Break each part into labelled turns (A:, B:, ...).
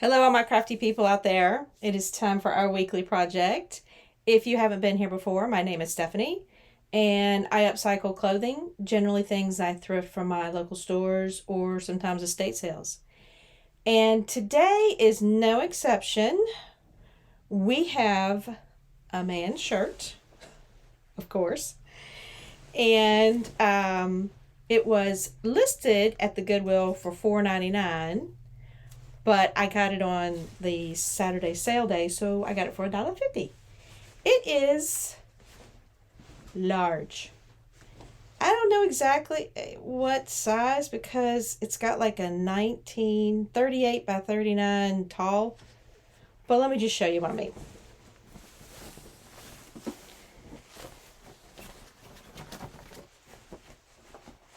A: Hello, all my crafty people out there. It is time for our weekly project. If you haven't been here before, my name is Stephanie, and I upcycle clothing, generally things I thrift from my local stores or sometimes estate sales. And today is no exception. We have a man's shirt, of course, and it was listed at the Goodwill for $4.99. But I got it on the Saturday sale day, so I got it for $1.50. It is large. I don't know exactly what size because it's got like a 1938 by 39 tall. But let me just show you what I mean.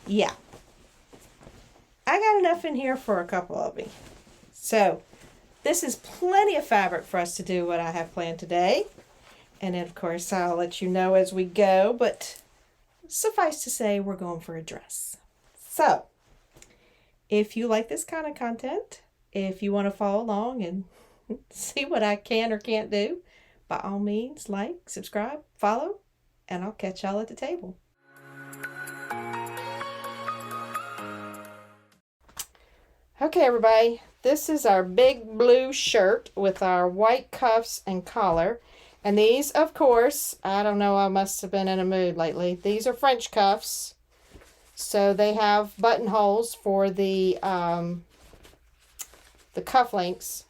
A: Yeah. I got enough in here for a couple of me. So, this is plenty of fabric for us to do what I have planned today. And of course, I'll let you know as we go, but suffice to say, we're going for a dress. So, if you like this kind of content, if you want to follow along and see what I can or can't do, by all means, like, subscribe, follow, and I'll catch y'all at the table. Okay, everybody, this is our big blue shirt with our white cuffs and collar. And these, of course, I don't know, I must have been in a mood lately. These are French cuffs. So they have buttonholes for the cuff links.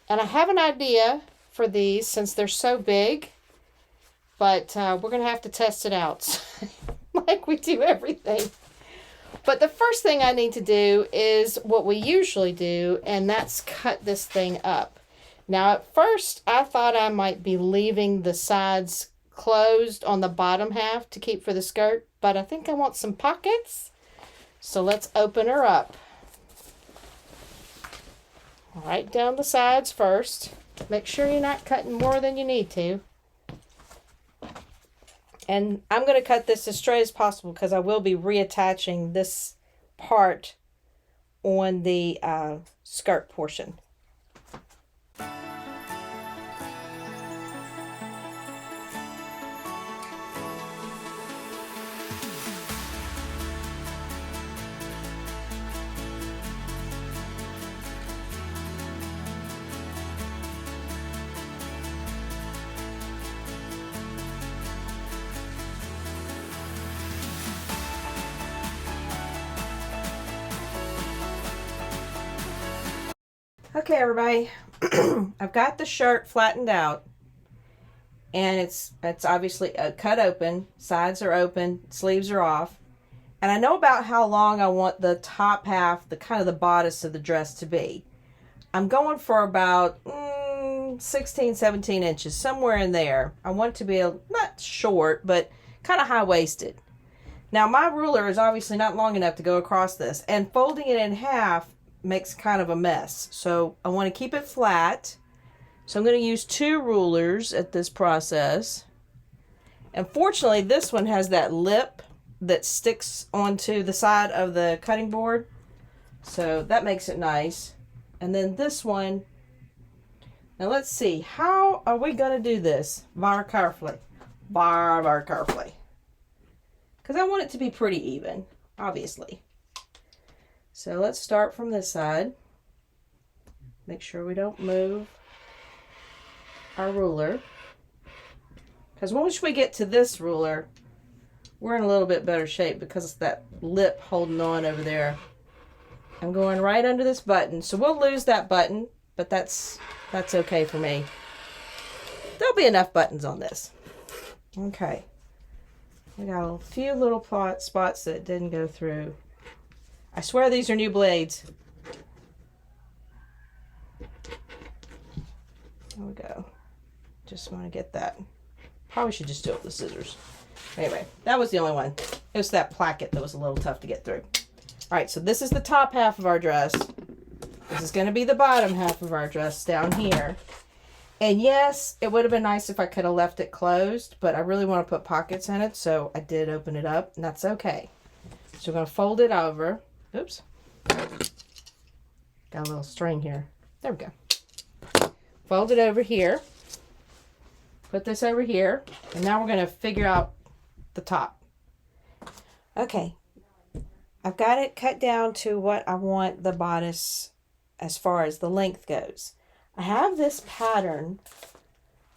A: And I have an idea for these since they're so big. But we're going to have to test it out like we do everything. But the first thing I need to do is what we usually do, and that's cut this thing up. Now, at first, I thought I might be leaving the sides closed on the bottom half to keep for the skirt, but I think I want some pockets. So let's open her up. Right down the sides first. Make sure you're not cutting more than you need to. And I'm going to cut this as straight as possible because I will be reattaching this part on the skirt portion. Okay, everybody, I've got the shirt flattened out, and it's obviously cut open, sides are open, sleeves are off, and I know about how long I want the top half, the kind of the bodice of the dress to be. I'm going for about 16, 17 inches, somewhere in there. I want it to be not short, but kind of high-waisted. Now, my ruler is obviously not long enough to go across this, and folding it in half makes kind of a mess. So I want to keep it flat. So I'm going to use 2 rulers at this process. And fortunately, this one has that lip that sticks onto the side of the cutting board. So that makes it nice. And then this one. Now let's see. How are we going to do this? Very carefully. Very carefully. Because I want it to be pretty even, obviously. So let's start from this side. Make sure we don't move our ruler. Because once we get to this ruler, we're in a little bit better shape because of that lip holding on over there. I'm going right under this button. So we'll lose that button, but that's okay for me. There'll be enough buttons on this. Okay. We got a few little spots that didn't go through. I swear these are new blades. There we go. Just want to get that. Probably should just do it with the scissors. Anyway, that was the only one. It was that placket that was a little tough to get through. Alright, so this is the top half of our dress. This is going to be the bottom half of our dress down here. And yes, it would have been nice if I could have left it closed, but I really want to put pockets in it, so I did open it up, and that's okay. So we're going to fold it over. Oops. Got a little string here. There we go. Fold it over here. Put this over here. And now we're going to figure out the top. Okay. I've got it cut down to what I want the bodice as far as the length goes. I have this pattern.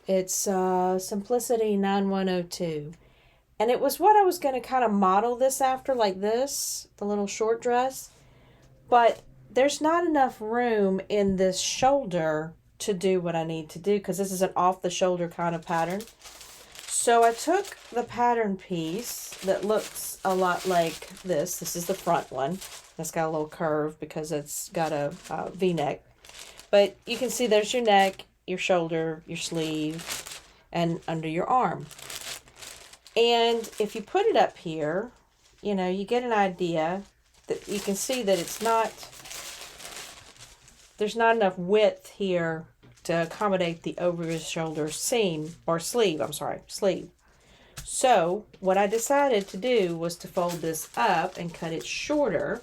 A: It's Simplicity 9102. And it was what I was going to kind of model this after, like this, the little short dress. But there's not enough room in this shoulder to do what I need to do because this is an off-the-shoulder kind of pattern. So I took the pattern piece that looks a lot like this. This is the front one. That's got a little curve because it's got a V-neck. But you can see there's your neck, your shoulder, your sleeve, and under your arm. And if you put it up here, you know, you get an idea that you can see that it's not, there's not enough width here to accommodate the over-the-shoulder seam, or sleeve, sleeve. So what I decided to do was to fold this up and cut it shorter,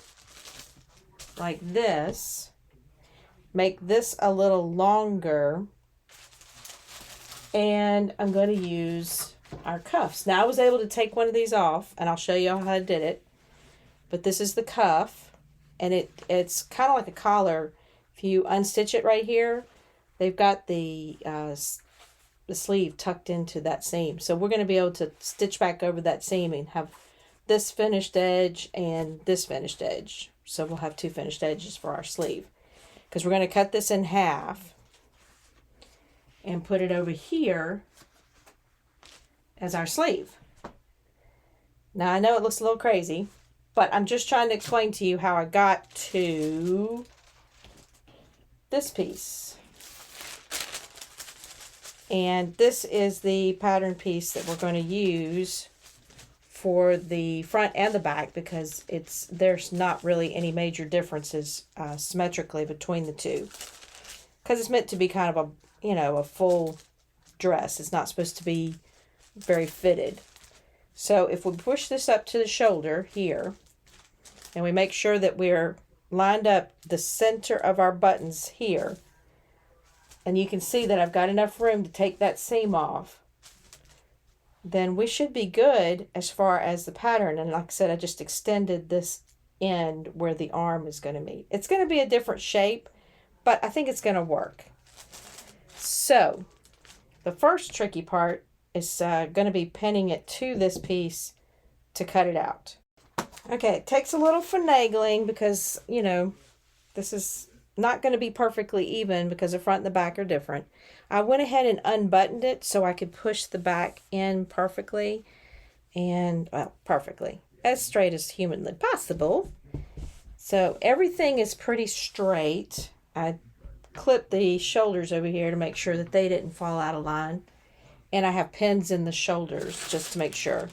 A: like this. Make this a little longer. And I'm going to use our cuffs. Now I was able to take one of these off, and I'll show you how I did it. But this is the cuff, and it's kind of like a collar. If you unstitch it right here, they've got the sleeve tucked into that seam. So we're going to be able to stitch back over that seam and have this finished edge and this finished edge. So we'll have two finished edges for our sleeve. Because we're going to cut this in half and put it over here as our sleeve. Now I know it looks a little crazy, but I'm just trying to explain to you how I got to this piece. And this is the pattern piece that we're going to use for the front and the back because there's not really any major differences symmetrically between the two. Because it's meant to be kind of a full dress. It's not supposed to be very fitted. So if we push this up to the shoulder here, and we make sure that we're lined up the center of our buttons here, and you can see that I've got enough room to take that seam off, then we should be good as far as the pattern. And like I said, I just extended this end where the arm is going to meet. It's going to be a different shape, but I think it's going to work. So the first tricky part is going to be pinning it to this piece to cut it out. Okay, it takes a little finagling because, you know, this is not going to be perfectly even because the front and the back are different. I went ahead and unbuttoned it so I could push the back in perfectly. And, well, perfectly. As straight as humanly possible. So everything is pretty straight. I clipped the shoulders over here to make sure that they didn't fall out of line. And I have pins in the shoulders just to make sure.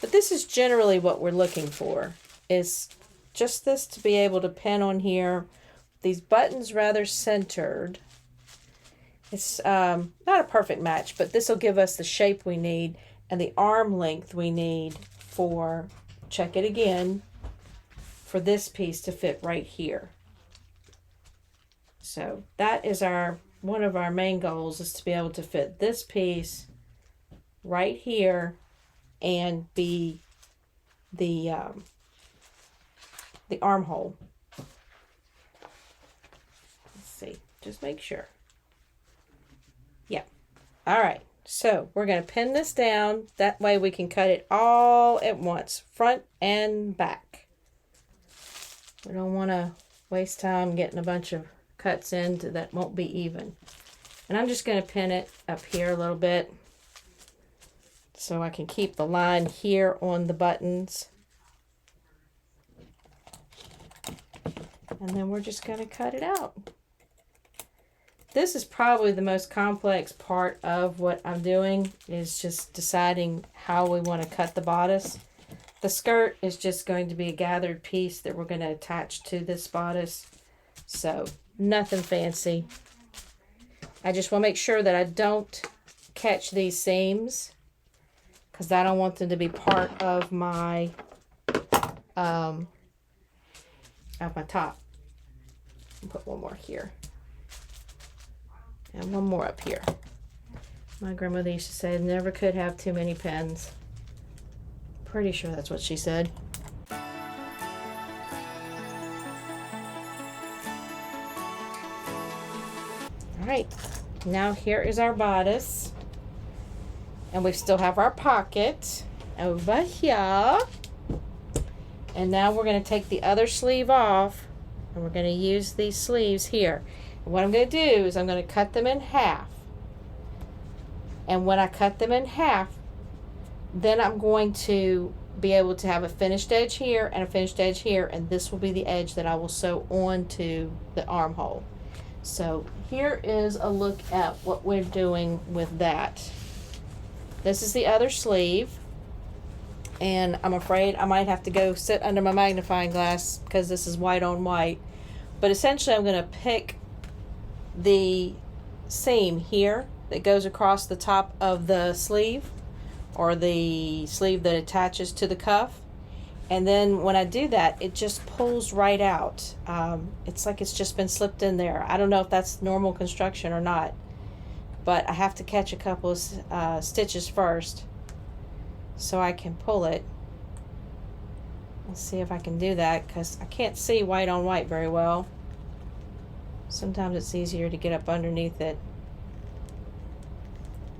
A: But this is generally what we're looking for, is just this to be able to pin on here. These buttons rather centered. It's not a perfect match, but this will give us the shape we need and the arm length we need for, check it again, for this piece to fit right here. So that is one of our main goals, is to be able to fit this piece right here and be the armhole. Let's see, just make sure. Yeah. All right. So we're going to pin this down. That way we can cut it all at once, front and back. We don't want to waste time getting a bunch of cuts in that won't be even. And I'm just going to pin it up here a little bit so I can keep the line here on the buttons. And then we're just going to cut it out. This is probably the most complex part of what I'm doing, is just deciding how we want to cut the bodice. The skirt is just going to be a gathered piece that we're going to attach to this bodice. So nothing fancy. I just want to make sure that I don't catch these seams, because I don't want them to be part of my top. I'll put one more here. And one more up here. My grandmother used to say never could have too many pins. Pretty sure that's what she said. All right, now here is our bodice. And we still have our pocket over here. And now we're going to take the other sleeve off, and we're going to use these sleeves here. And what I'm going to do is I'm going to cut them in half. And when I cut them in half, then I'm going to be able to have a finished edge here and a finished edge here, and this will be the edge that I will sew onto the armhole. So here is a look at what we're doing with that. This is the other sleeve, and I'm afraid I might have to go sit under my magnifying glass because this is white on white. But essentially I'm going to pick the seam here that goes across the top of the sleeve, or the sleeve that attaches to the cuff, and then when I do that, it just pulls right out. It's like it's just been slipped in there. I don't know if that's normal construction or not, but I have to catch a couple of stitches first so I can pull it. Let's see if I can do that, because I can't see white on white very well. Sometimes it's easier to get up underneath it.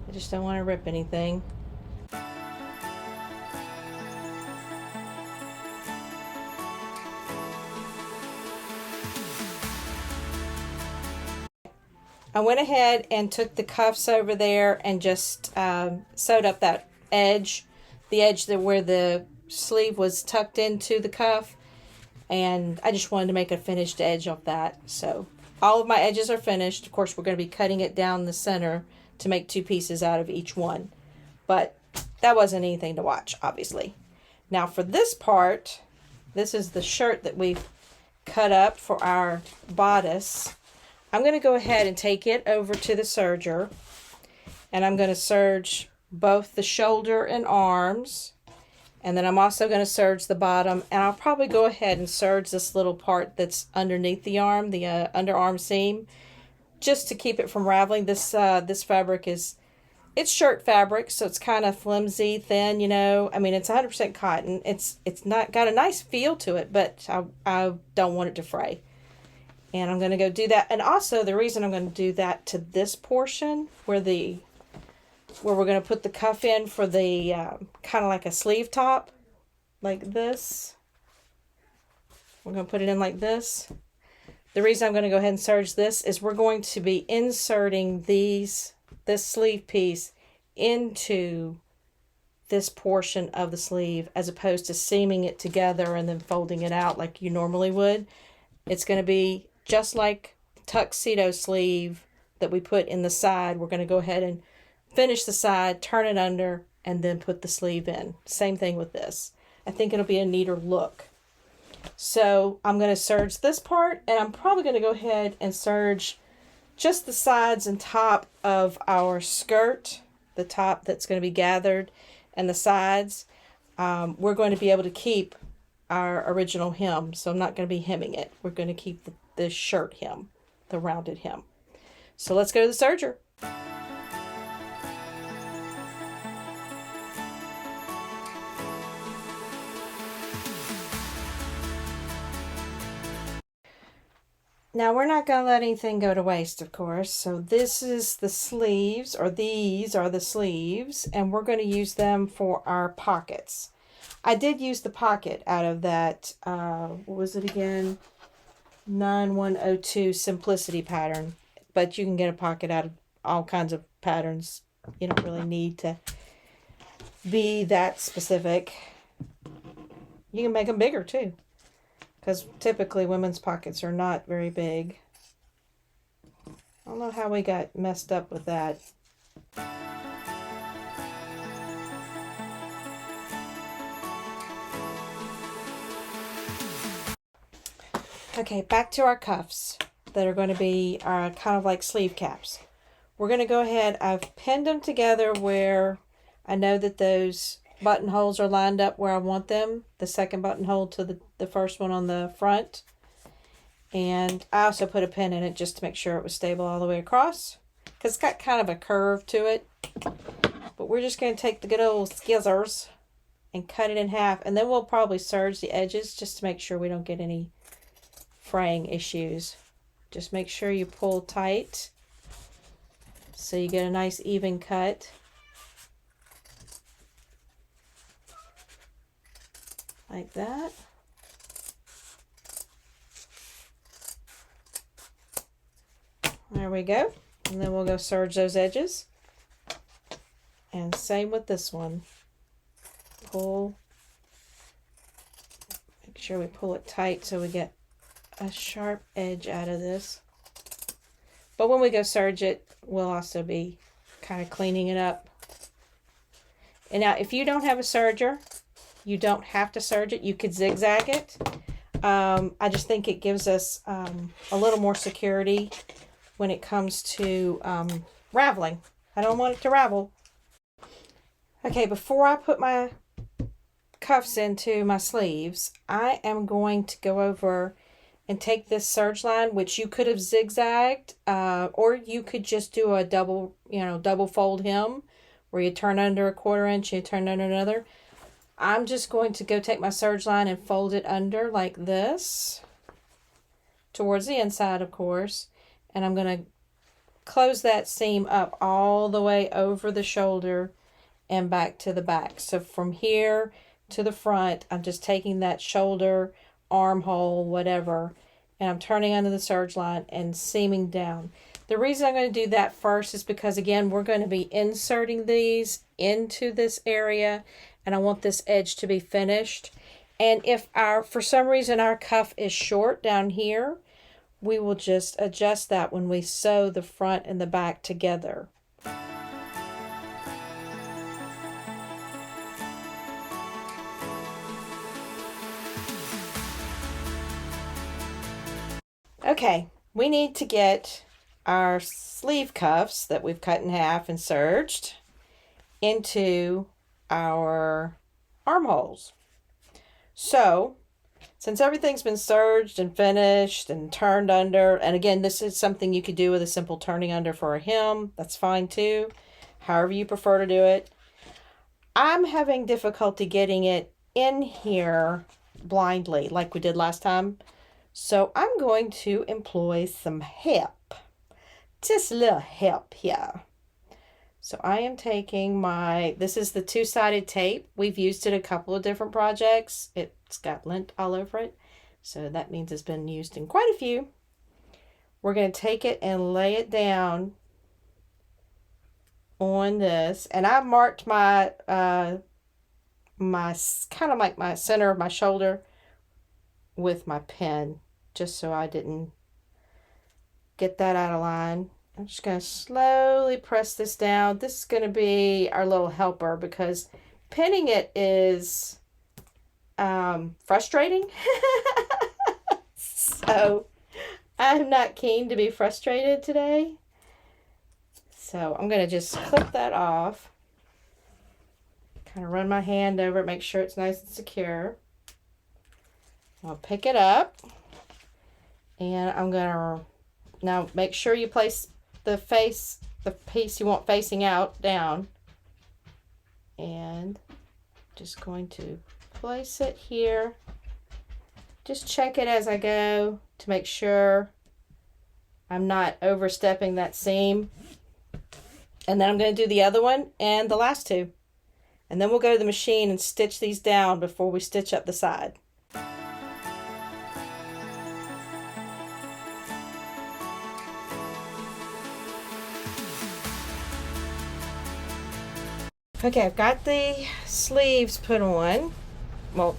A: I just don't want to rip anything. I went ahead and took the cuffs over there and just sewed up that edge, the edge that where the sleeve was tucked into the cuff, and I just wanted to make a finished edge of that. So all of my edges are finished. Of course, we're going to be cutting it down the center to make two pieces out of each one, but that wasn't anything to watch, obviously. Now for this part, this is the shirt that we've cut up for our bodice. I'm going to go ahead and take it over to the serger, and I'm going to serge both the shoulder and arms, and then I'm also going to serge the bottom, and I'll probably go ahead and serge this little part that's underneath the arm, the underarm seam, just to keep it from raveling. This fabric is, it's shirt fabric, so it's kind of flimsy, thin, you know. I mean, it's 100% cotton. It's not got a nice feel to it, but I don't want it to fray. And I'm going to go do that. And also the reason I'm going to do that to this portion where we're going to put the cuff in for the kind of like a sleeve top, like this. We're going to put it in like this. The reason I'm going to go ahead and serge this is we're going to be inserting this sleeve piece into this portion of the sleeve, as opposed to seaming it together and then folding it out like you normally would. It's going to be just like tuxedo sleeve that we put in the side. We're going to go ahead and finish the side, turn it under, and then put the sleeve in. Same thing with this. I think it'll be a neater look. So I'm going to serge this part, and I'm probably going to go ahead and serge just the sides and top of our skirt, the top that's going to be gathered, and the sides. We're going to be able to keep our original hem, so I'm not going to be hemming it. We're going to keep the shirt hem, the rounded hem. So let's go to the serger. Now we're not going to let anything go to waste, of course. So this is the sleeves, or these are the sleeves, and we're going to use them for our pockets. I did use the pocket out of that, what was it again? 9102 Simplicity pattern. But you can get a pocket out of all kinds of patterns. You don't really need to be that specific. You can make them bigger too, because typically women's pockets are not very big. I don't know how we got messed up with that. Okay, back to our cuffs that are going to be kind of like sleeve caps. We're going to go ahead, I've pinned them together where I know that those buttonholes are lined up where I want them. The second buttonhole to the first one on the front. And I also put a pin in it just to make sure it was stable all the way across. because it's got kind of a curve to it. But we're just going to take the good old scissors and cut it in half, and then we'll probably serge the edges just to make sure we don't get any fraying issues. Just make sure you pull tight so you get a nice even cut. Like that. There we go. And then we'll go serge those edges. And same with this one. Pull. Make sure we pull it tight so we get a sharp edge out of this. But when we go serge it, we'll also be kind of cleaning it up. And now if you don't have a serger, you don't have to serge it. You could zigzag it. I just think it gives us a little more security when it comes to raveling. I don't want it to ravel. Okay, before I put my cuffs into my sleeves, I am going to go over and take this serge line, which you could have zigzagged, or you could just do a double fold hem, where you turn under a 1/4 inch, you turn under another. I'm just going to go take my serge line and fold it under like this, towards the inside, of course, and I'm going to close that seam up all the way over the shoulder and back to the back. So from here to the front, I'm just taking that shoulder, armhole, whatever, and I'm turning under the serge line and seaming down. The reason I'm going to do that first is because, again, we're going to be inserting these into this area, and I want this edge to be finished. And if for some reason our cuff is short down here, we will just adjust that when we sew the front and the back together. Okay, we need to get our sleeve cuffs that we've cut in half and serged into our armholes. So, since everything's been serged and finished and turned under, and again, this is something you could do with a simple turning under for a hem, that's fine too, however you prefer to do it. I'm having difficulty getting it in here blindly like we did last time. So I'm going to employ some help. Just a little help here. So I am taking this is the 2-sided tape. We've used it a couple of different projects. It's got lint all over it. So that means it's been used in quite a few. We're going to take it and lay it down on this. And I've marked my kind of like my center of my shoulder with my pen, just so I didn't get that out of line. I'm just going to slowly press this down. This is going to be our little helper because pinning it is frustrating. So I'm not keen to be frustrated today. So I'm going to just clip that off. Kind of run my hand over it, make sure it's nice and secure. I'll pick it up, and I'm going to now make sure you place the piece you want facing out down, and just going to place it here. Just check it as I go to make sure I'm not overstepping that seam. And then I'm going to do the other one and the last two. And then we'll go to the machine and stitch these down before we stitch up the side. Okay, I've got the sleeves put on, well,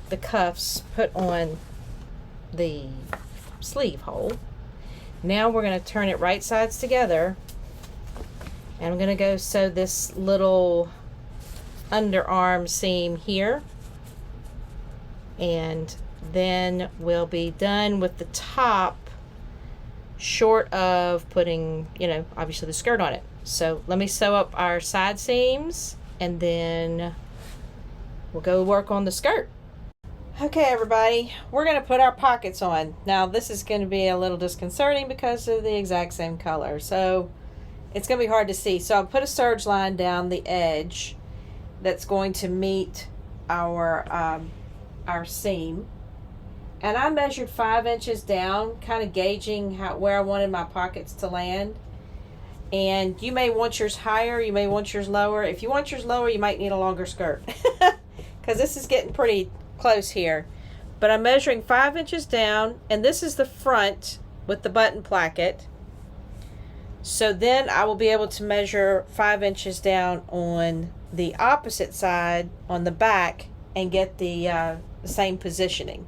A: the cuffs put on the sleeve hole. Now we're going to turn it right sides together, and I'm going to go sew this little underarm seam here, and then we'll be done with the top, short of putting, obviously the skirt on it. So let me sew up our side seams, and then we'll go work on the skirt. Okay, everybody, we're going to put our pockets on. Now this is going to be a little disconcerting because of the exact same color. So it's going to be hard to see. So I'll put a serge line down the edge that's going to meet our seam. And I measured 5 inches down, kind of gauging where I wanted my pockets to land. And you may want yours higher, you may want yours lower. If you want yours lower, you might need a longer skirt because this is getting pretty close here. But I'm measuring 5 inches down, and this is the front with the button placket. So then I will be able to measure 5 inches down on the opposite side on the back and get the same positioning.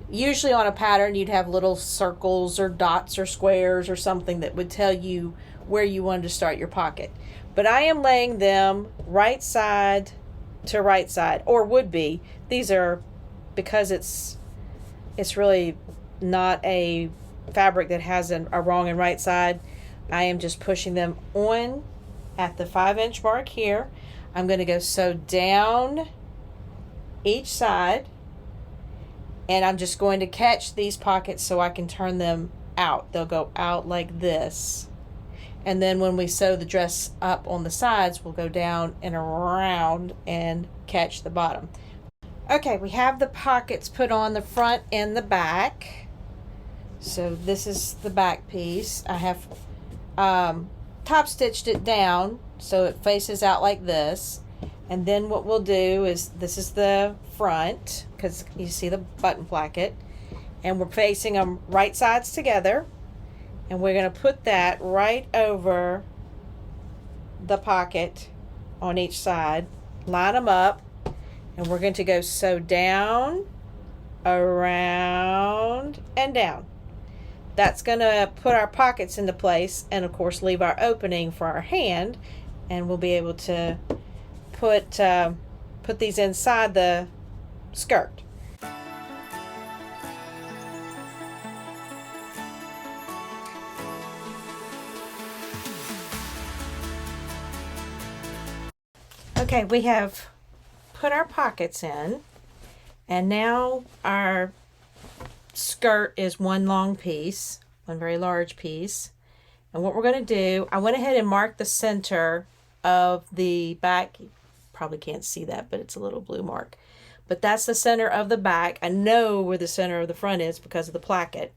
A: Usually on a pattern you'd have little circles or dots or squares or something that would tell you where you wanted to start your pocket. But I am laying them right side to right side, or would be. These are, because it's really not a fabric that has a wrong and right side, I am just pushing them on at the 5 inch mark here. I'm going to go sew down each side, and I'm just going to catch these pockets so I can turn them out. They'll go out like this. And then when we sew the dress up on the sides, we'll go down and around and catch the bottom. Okay, we have the pockets put on the front and the back. So this is the back piece. I have top stitched it down so it faces out like this. And then what we'll do is, this is the front, because you see the button placket, and we're facing them right sides together, and we're going to put that right over the pocket on each side, line them up, and we're going to go sew down, around, and down. That's going to put our pockets into place, and of course leave our opening for our hand, and we'll be able to put these inside the skirt. Okay, we have put our pockets in, and now our skirt is one long piece, one very large piece. And what we're going to do, I went ahead and marked the center of the back. Probably can't see that, but it's a little blue mark. But that's the center of the back. I know where the center of the front is because of the placket.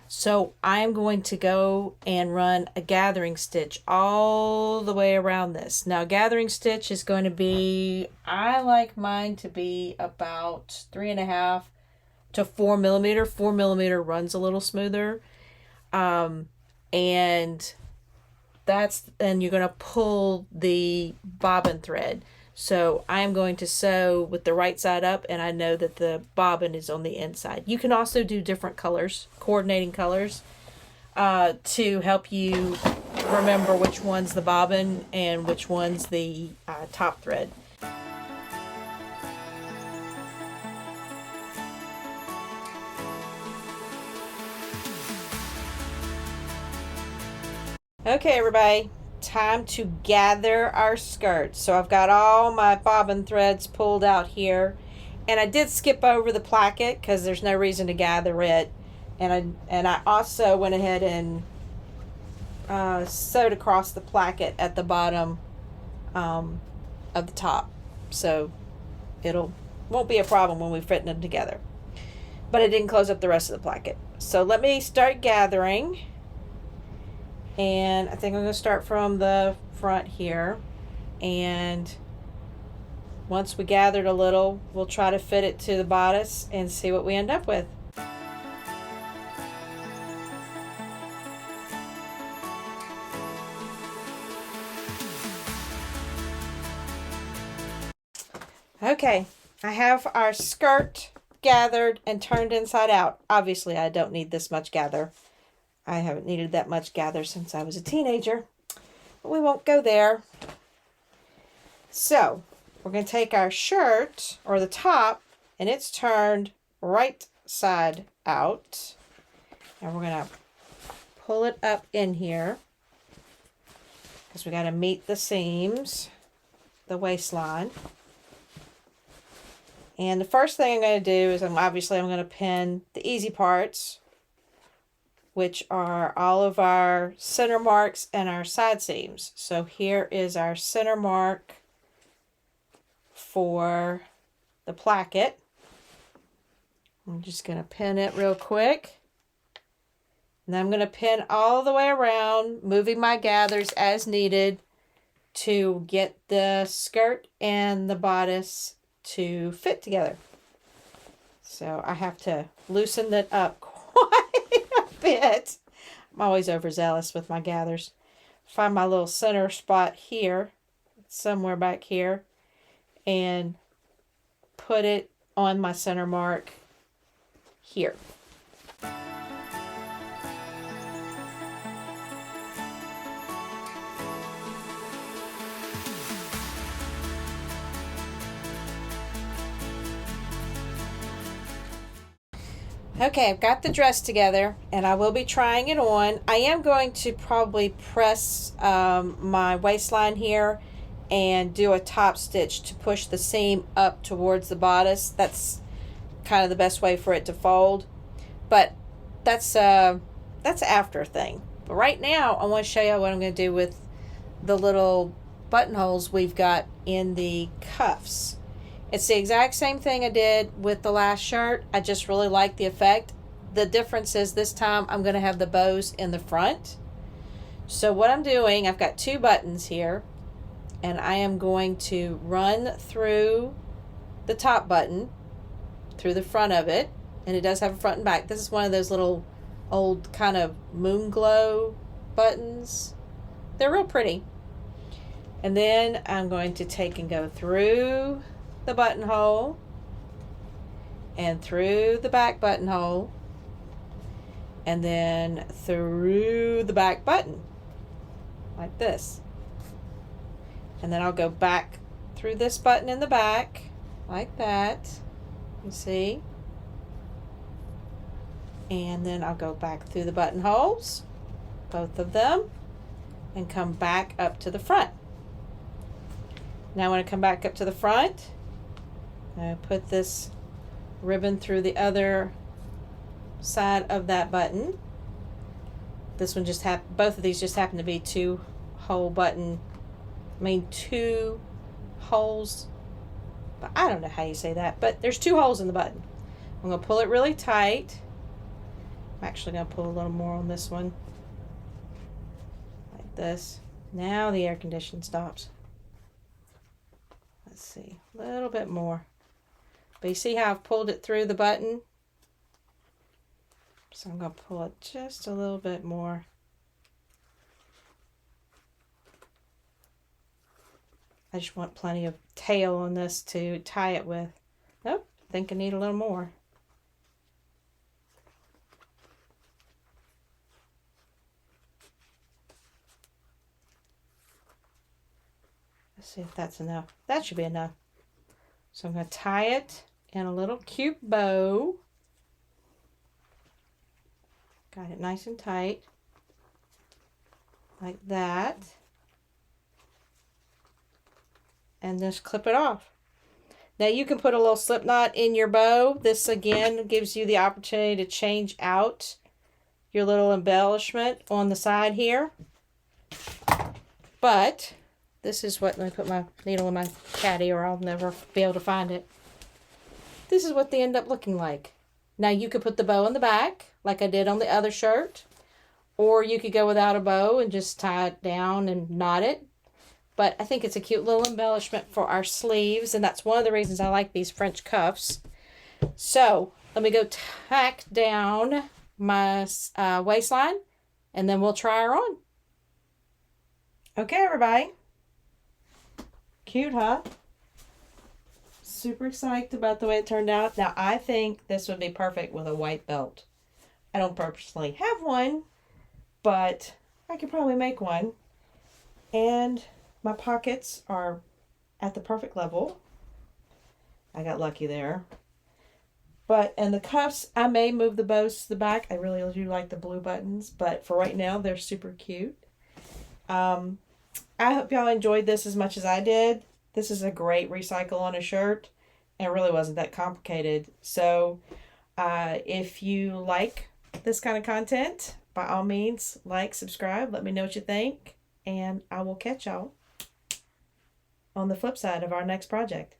A: So I am going to go and run a gathering stitch all the way around this. Now, gathering stitch is going to be, I like mine to be about 3.5 to 4 millimeter. 4 millimeter runs a little smoother. And then you're going to pull the bobbin thread. So I'm going to sew with the right side up, and I know that the bobbin is on the inside. You can also do different colors, coordinating colors, to help you remember which one's the bobbin and which one's the top thread. Okay, everybody. Time to gather our skirt. So I've got all my bobbin threads pulled out here, and I did skip over the placket because there's no reason to gather it, and I also went ahead and sewed across the placket at the bottom of the top, so won't be a problem when we fit them together. But I didn't close up the rest of the placket. So let me start gathering. And I think I'm going to start from the front here. And once we gathered a little, we'll try to fit it to the bodice and see what we end up with. Okay, I have our skirt gathered and turned inside out. Obviously, I don't need this much gather. I haven't needed that much gather since I was a teenager, but we won't go there. So we're going to take our shirt, or the top, and it's turned right side out, and we're going to pull it up in here because we got to meet the seams, the waistline. And the first thing I'm going to do is I'm going to pin the easy parts which are all of our center marks and our side seams. So here is our center mark for the placket. I'm just going to pin it real quick. And I'm going to pin all the way around, moving my gathers as needed to get the skirt and the bodice to fit together. So I have to loosen it up quite a bit. I'm always overzealous with my gathers. Find my little center spot here, somewhere back here, and put it on my center mark here. Okay, I've got the dress together and I will be trying it on. I am going to probably press my waistline here and do a top stitch to push the seam up towards the bodice. That's kind of the best way for it to fold. But that's after thing. But right now I want to show you what I'm going to do with the little buttonholes we've got in the cuffs. It's the exact same thing I did with the last shirt. I just really like the effect. The difference is this time I'm going to have the bows in the front. So what I'm doing, I've got 2 buttons here, and I am going to run through the top button, through the front of it, and it does have a front and back. This is one of those little old kind of moon glow buttons. They're real pretty. And then I'm going to take and go through the buttonhole and through the back buttonhole and then through the back button like this, and then I'll go back through this button in the back like that, you see, and then I'll go back through the buttonholes, both of them, and come back up to the front. Now when I come back up to the front, I put this ribbon through the other side of that button. This one just both of these just happen to be 2 holes, but I don't know how you say that, but there's 2 holes in the button. I'm going to pull it really tight. I'm actually going to pull a little more on this one, like this. Now the air conditioning stops. Let's see, a little bit more. But you see how I've pulled it through the button? So I'm going to pull it just a little bit more. I just want plenty of tail on this to tie it with. Oh, I think I need a little more. Let's see if that's enough. That should be enough. So I'm going to tie it in a little cute bow. Got it nice and tight, like that. And just clip it off. Now you can put a little slip knot in your bow. This again gives you the opportunity to change out your little embellishment on the side here. But this is what, let me put my needle in my caddy or I'll never be able to find it. This is what they end up looking like. Now you could put the bow in the back like I did on the other shirt, or you could go without a bow and just tie it down and knot it. But I think it's a cute little embellishment for our sleeves, and that's one of the reasons I like these French cuffs. So let me go tack down my waistline, and then we'll try her on. Okay, everybody. Cute, huh? Super excited about the way it turned out. Now, I think this would be perfect with a white belt. I don't personally have one, but I could probably make one. And my pockets are at the perfect level. I got lucky there. And the cuffs, I may move the bows to the back. I really do like the blue buttons, but for right now, they're super cute. I hope y'all enjoyed this as much as I did. This is a great recycle on a shirt, and it really wasn't that complicated. So if you like this kind of content, by all means, like, subscribe, let me know what you think, and I will catch y'all on the flip side of our next project.